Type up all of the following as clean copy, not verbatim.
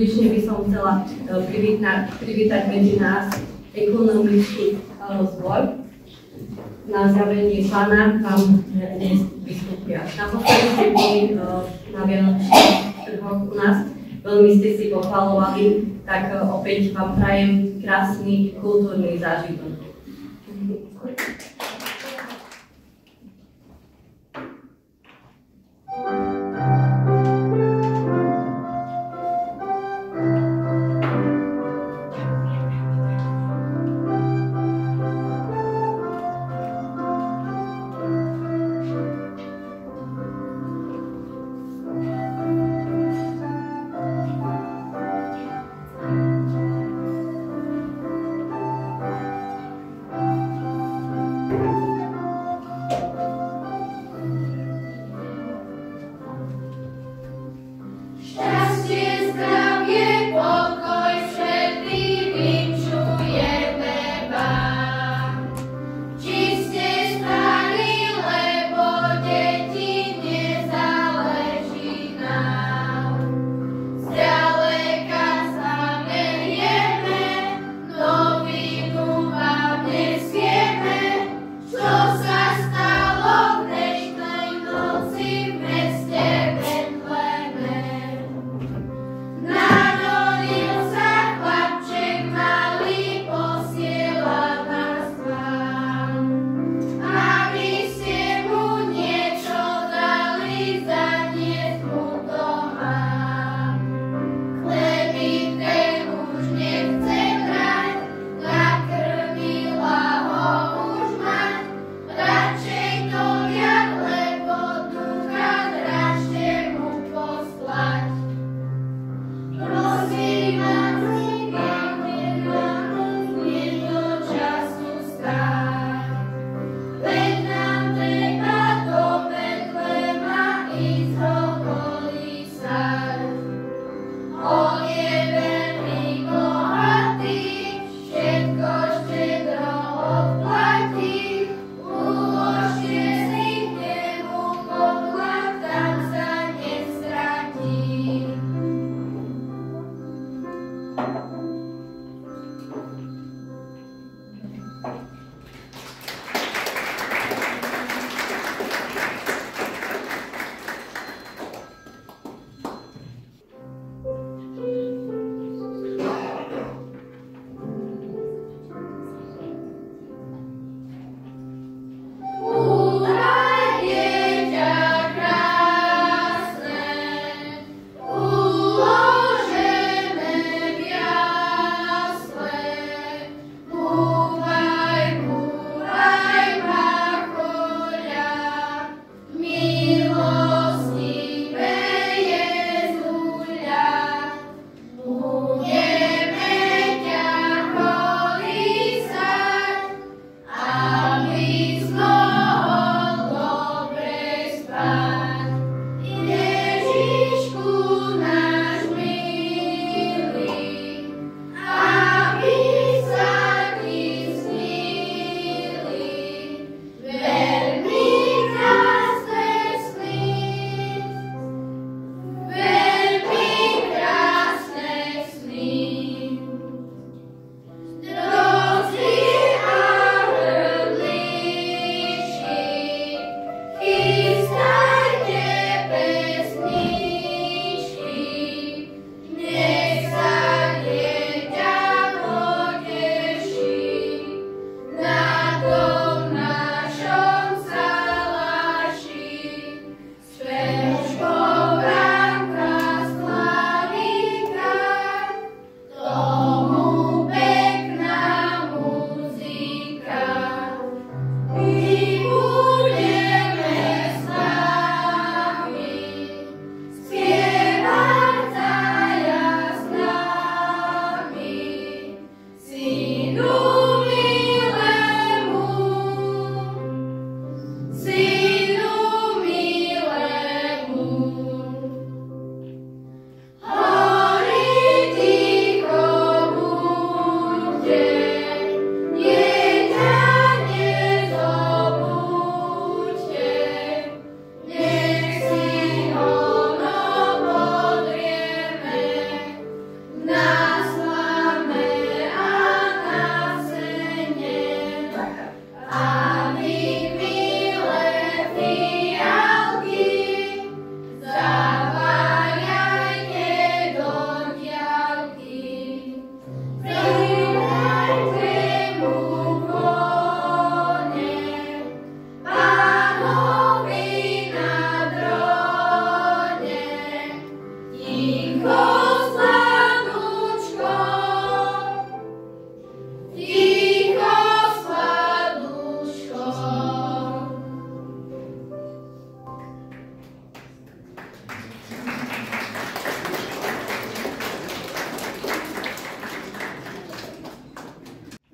Srdečne by som chcela privítať medzi nás ekonomický zbor. Na zavenie pána vám dnes vystúpia. Naposledy ste boli na Vianočných trhoch u nás, veľmi ste si pochvalovali, tak opäť vám prajem krásny kultúrny zážitok.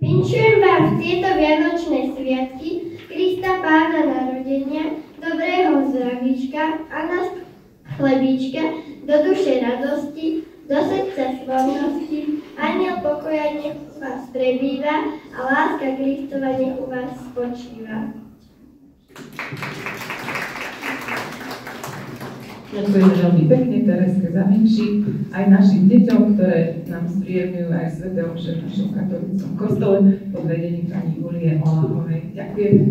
Vinšujem vám v tieto vianočné sviatky Krista Pána narodenia, dobrého zdravíčka a na chlebíčka, do duše radosti, do srdca slavnosti, anjel pokoja nech u vás prebýva a láska Kristova nech u vás spočíva. Ďakujeme veľmi pekne Tereske Zavinči, aj našim deťom, ktoré nám spríjemňujú aj sväté omše v našom katolíckom kostole pod vedením pani Julie Olahovej. Ďakujeme.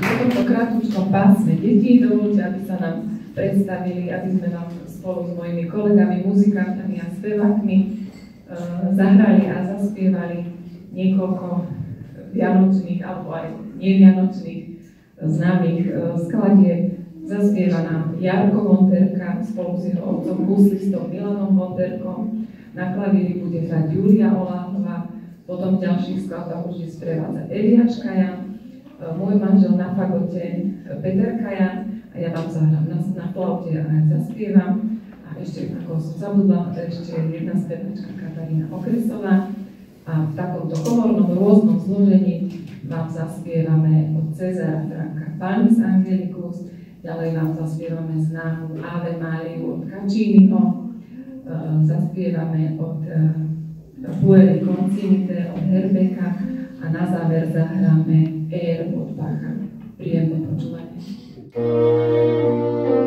Po tomto krátkom pásme detí dovoľte, aby sa nám predstavili, aby sme vám spolu s mojimi kolegami, muzikantami a spevákmi zahrali a zaspievali niekoľko vianočných alebo aj nevianočných známych skladieb. Zaspieva nám Jarko Vonterka spolu s jeho otcom huslistom Milanom Vonterkom. Na klavíri bude hrať Julia Oláhová, potom v ďalších skladbách bude sprevádza Eliáš Kajan, môj manžel na fagote Peter Kajan a ja vám zahrám na flaute a zaspievam. A ešte, ako som zabudla, ešte jedna spevačka Katarína Okresová. A v takomto komornom rôznom zložení vám zaspievame od Cezara Franka Panis Angelicus, ďalej vám zaspievame známu Ave Máriu od Cacciniho, zaspievame od Pueri Concinite od Herbeka a na záver zahráme Air od Bacha. Príjemné počúvanie. Thank you.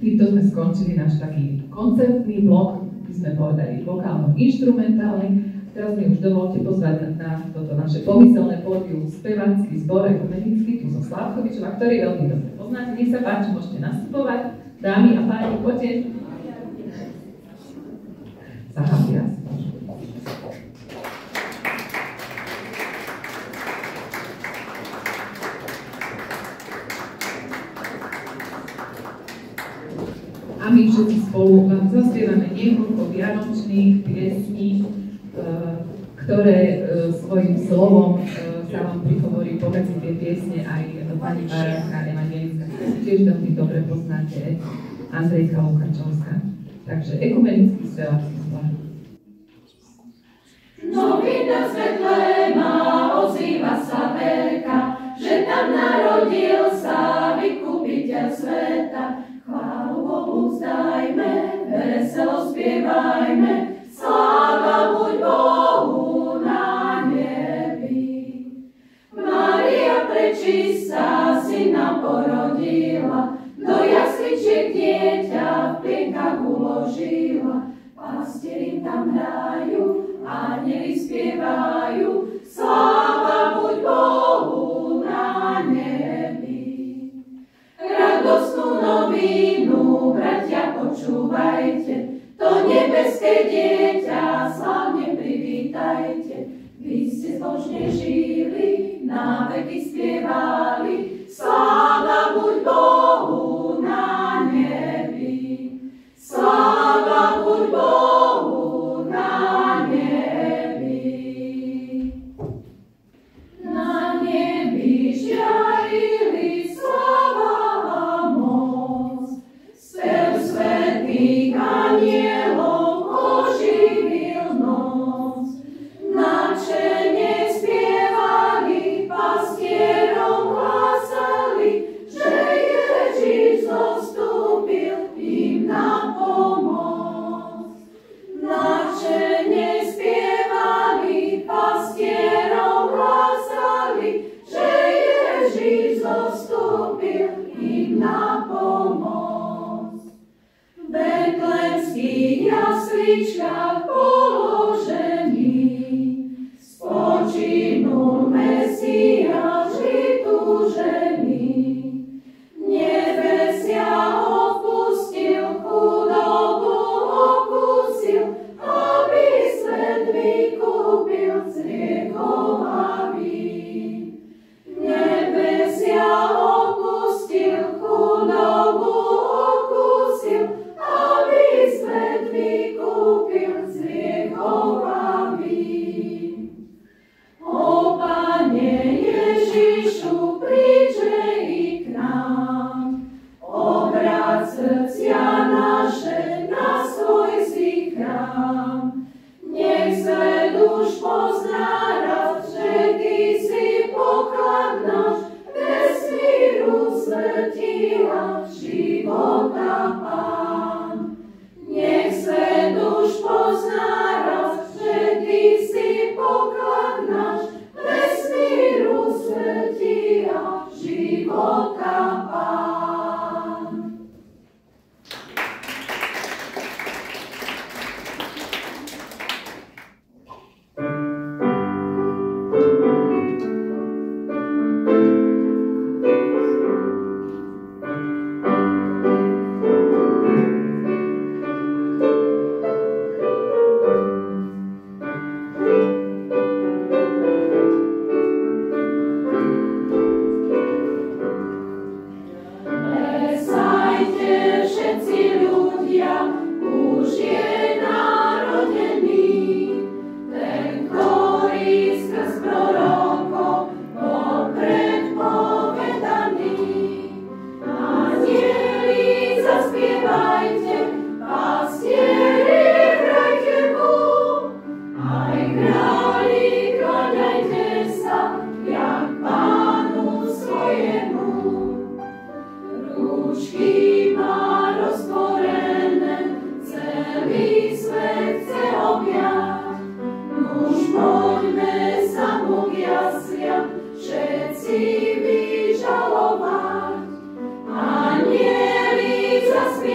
Týmto sme skončili náš taký koncertný blok, by sme povedali vokálno-inštrumentálny. Teraz mi už dovolte pozvať na toto naše pomyselné pódium spevácky zbor ekumenický tu zo Slávkovičova, ktorý veľmi dobre poznáte. Nech sa páči, môžete nastupovať. Dámy a páni, poďte. Zahavia si. A my všetci spolu vám zaspievame niekoľko vianočných piesní, ktoré svojím slovom sa vám prihovorí pomedzi tie piesne aj pani Bárka evangelická, ktorú tiež veľmi dobre poznáte, Andrejka Lukačovská. Takže ekumenický spevácky zbor. Novina svetlé má, ozýva sa veľká, že tam narodil sa vykupiteľ sveta. Chválu Bohu vzdajme, veselo spievajme, sláva buď Bohu na nebi. Mária prečistá syna porodila, do jasličiek dieťa v plienkach uložila. Pastieri tam hrajú, anjeli spievajú, sláva buď Bohu na nebi. Radosnú novinu, bratia, počúvajte, to nebeské dieťa slávne privítajte. Vy ste zbožne žili, na veky spievali, sláva buď Bohu na nebi. Sláva buď Bohu na nebi. Na nebi žiarili sláva a moc, spev svätých anielov oživil noc. Načene spievali, pastierom hlásali, že Ježiš zostúpil im na pomoc. Načene spievali, pastierom hlásali, že Ježiš zostúpil im na pomoc. V betlémskych jasličkách položený spočinul Mesiáš vytúžený. Nebesia opustil, chudobu okusil, aby svet vykúpil z hriechov a vín. Nebesia opustil, chudobu okusil, aby svet vykúpil z hriechov a vín. O Pane Ježišu, príďže i k nám, obráť srdcia naše na svoj si chrám. Nech svet už pozná raz, že Ty si poklad náš, vesmíru, smrti a života Pán. Nech svet už pozná raz, že Ty si poklad náš, vesmíru, smrti a života Pán. Všetci vyžalovať, anieli zaspievať.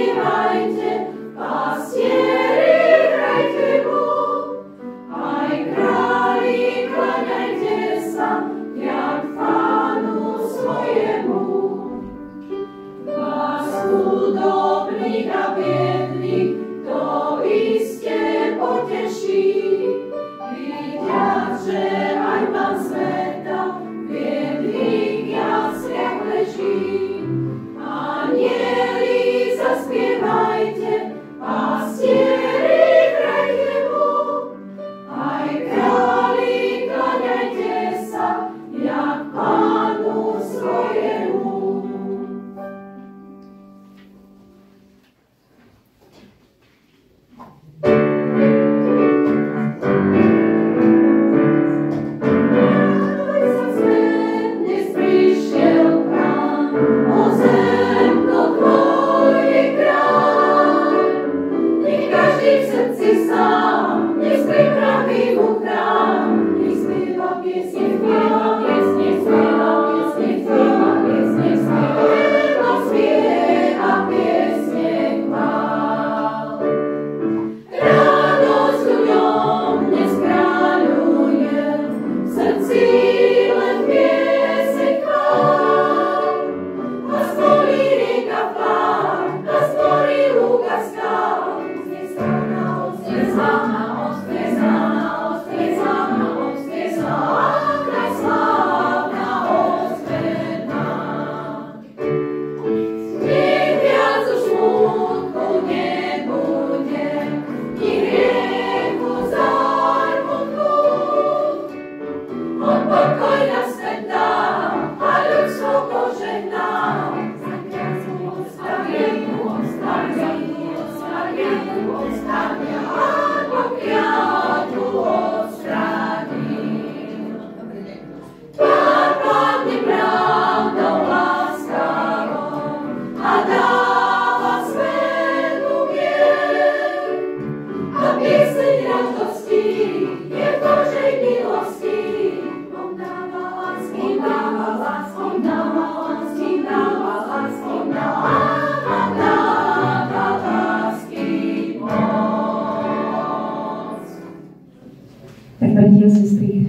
bratia a sestry,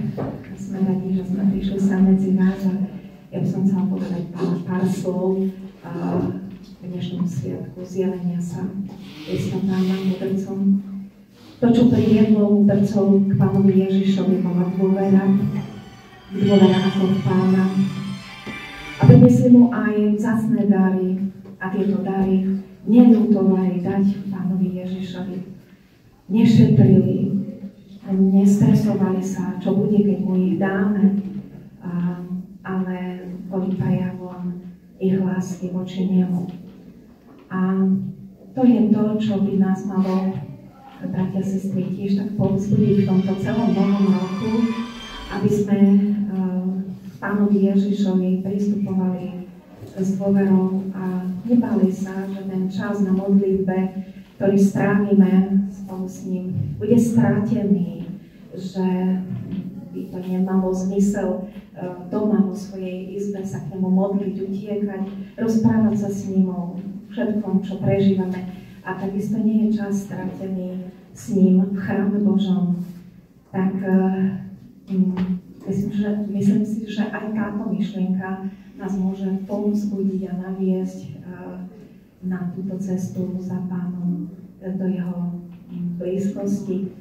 sme radi, že sme prišli sa medzi nás a ja by som chcela povedať pár slov k dnešnému sviatku zjavenia sa Krista Pána mudrcom. To, čo priviedlo mudrcov k Pánovi Ježišovi, bola dôvera ako v Pána. A priniesli mu aj vzácne dary a tieto dary neľutovali dať Pánovi Ježišovi. Nešetrili, nestresovali sa, čo bude, keď mu ich dáme, ale boli prejavom ich lásky voči nemu. A to je to, čo by nás malo, bratia a sestry, tiež tak povzbudiť v tomto celom novom roku, aby sme Pánovi Ježišovi pristupovali s dôverou a nebali sa, že ten čas na modlitbe, ktorý strávime spolu s ním, bude strátený, že by to nemalo zmysel doma vo svojej izbe sa k nemu modliť, utiekať, rozprávať sa s ním o všetkom, čo prežívame. A takisto nie je čas strátený s ním v chráme Božom. Tak myslím si, že aj táto myšlienka nás môže povzbudiť a naviesť na túto cestu za Pánom do jeho blízkosti.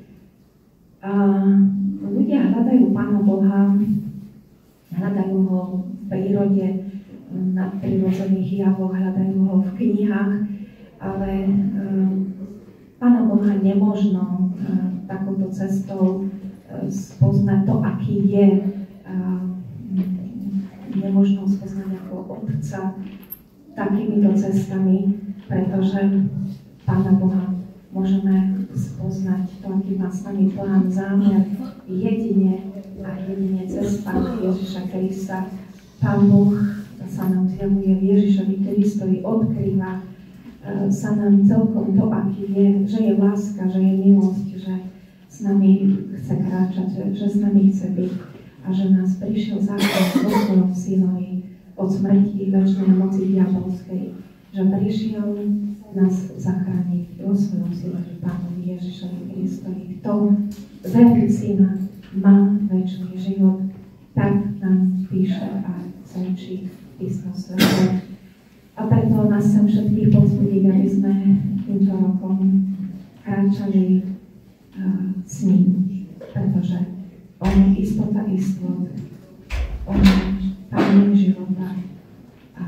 Ľudia hľadajú Pána Boha, hľadajú ho v prírode, na prírodzených javoch, hľadajú ho v knihách, ale Pána Boha nemožno takouto cestou spoznať to, aký je. Nemožno spoznať ako Otca takýmito cestami, pretože Pána Boha môžeme spoznať to, aký má s nami plán, zámer, jedine cesta Ježiša Krista. Pán Boh sa nám zjavuje v Ježišovi Kristovi, odkrýva sa nám celkom to, aký je, že je láska, že je milosť, že s nami chce kráčať, že s nami chce byť a že nás prišiel záchraniť vo svojom synovi od smrti, večnej moci diabolskej, že prišiel nás zachrániť vo svojom synovi Pánovi Ježišovi Kristovi. Kto verí Syna, má večný život. Tak nám píše a svedčí Písmo sväté. A preto nás chcem všetkých povzbudiť, aby sme týmto rokom kráčali s ním, pretože on je istota istot, on je Pán života a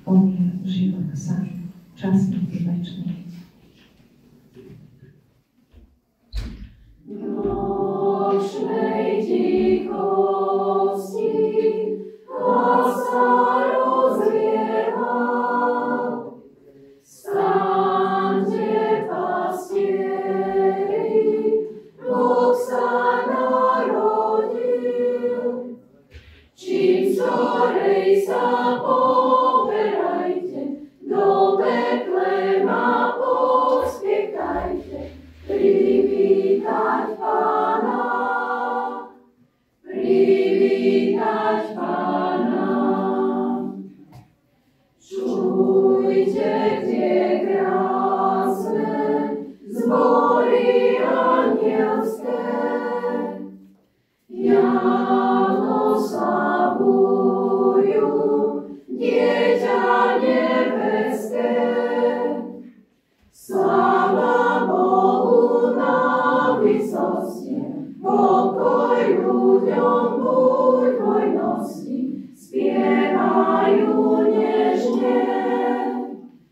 on je život sám, časný i večný. Nočnej tichosti hlas sa rozlieva. Staňte, pastieri, Boh sa narodil. Čím skorej sa poberajte, do betlema pospiechajte, privítať Pána, privítať Pána. Čujte tie krásne zbory anielské, Jáno slavujú dieťa nebeské. Sláva Bohu na vysosti, pokoj ľuďom buď hojnosti, spievajú nežne,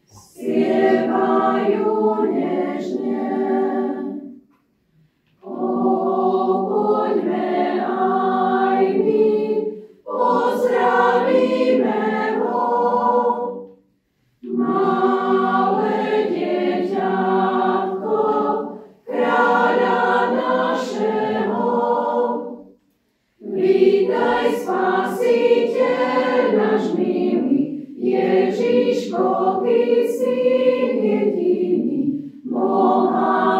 spievajú nežne. Poďme aj my, pozdravíme ho, malé dieťatko, kráľa našeho. Vítaj, Spasiteľ náš milý, Ježiško, ty si jediný, Boha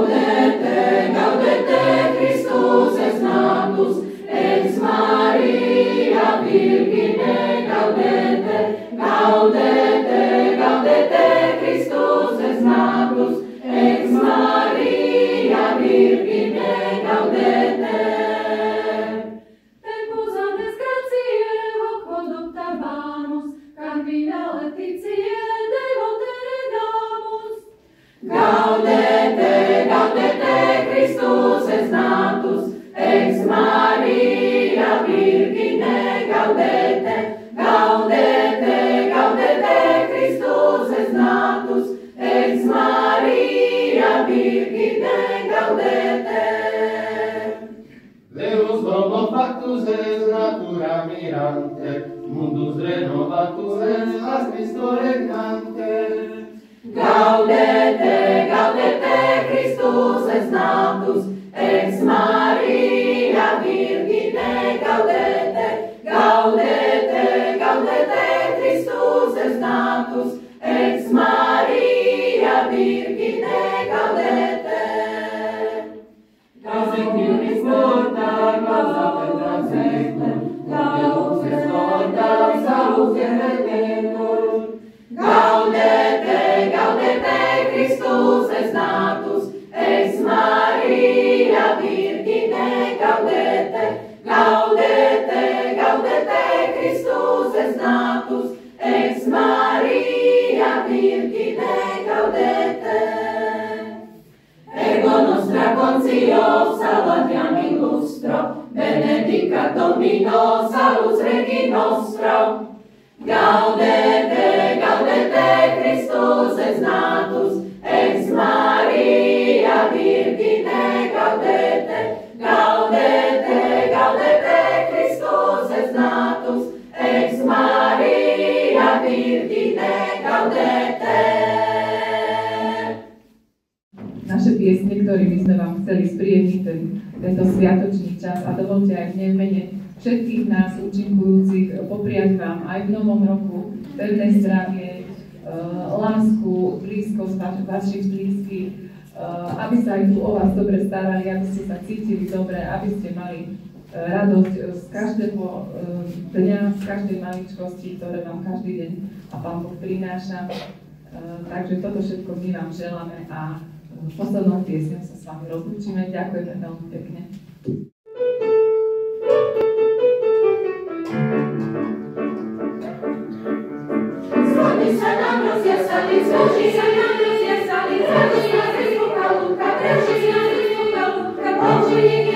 Gaudete, gaudete, Christus es natus, ex Maria Virgine, gaudete, gaudete, gaudete, Christus es natus, ex Maria Virgine, gaudete. Tempus antes gratiae hoc adoptabamus, cambia laetitie devote redamus. Gaudete, gaudete, Christus es natus, ex Maria Virgine, gaudete, gaudete, gaudete, Christus es natus, ex Maria Virgine, gaudete. Deus homo factus es natura mirante, mundus renovatus es as Christo regnante. Gaudete, gaudete, Christus es natus, ex Maria Virgine, gaudete, gaudete, gaudete, Christus es natus, ex Maria Virgine, gaudete. Causiculis morta, causa petra sectum, Deus es morta, salus redentor. Gaudete, gaudete, Christus es natus, ex Maria Virgine, gaudete, gaudete, gaudete, Christus es natus, ex Maria Virgine, gaudete. Ego nostra consio salvatiam in lustro, benedicat Domino salus Regi nostro. Gaudete, gaudete, Christus es natus, ex Maria Virgine, gaudete, gaudete, gaudete, Christus es natus, ex Maria Virgine, gaudete. Naše piesne, ktorými sme vám chceli spríjemniť tento sviatočný čas a dovolte aj v mene všetkých nás účinkujúcich popriať vám aj v novom roku pevné zdravie, lásku, blízkosť vašich blízkych, aby sa aj tu o vás dobre starali, aby ste sa cítili dobre, aby ste mali radosť z každého dňa, z každej maličkosti, ktoré vám každý deň a Pán Boh prináša. Takže toto všetko my vám želáme a poslednou piesňou sa s vami rozlúčime. Ďakujeme veľmi pekne. Zvony sa nám rozjasali, zvony sa nám rozjasali, zvony sa vyspúka lúka, preží sa vyspúka lúka, počuj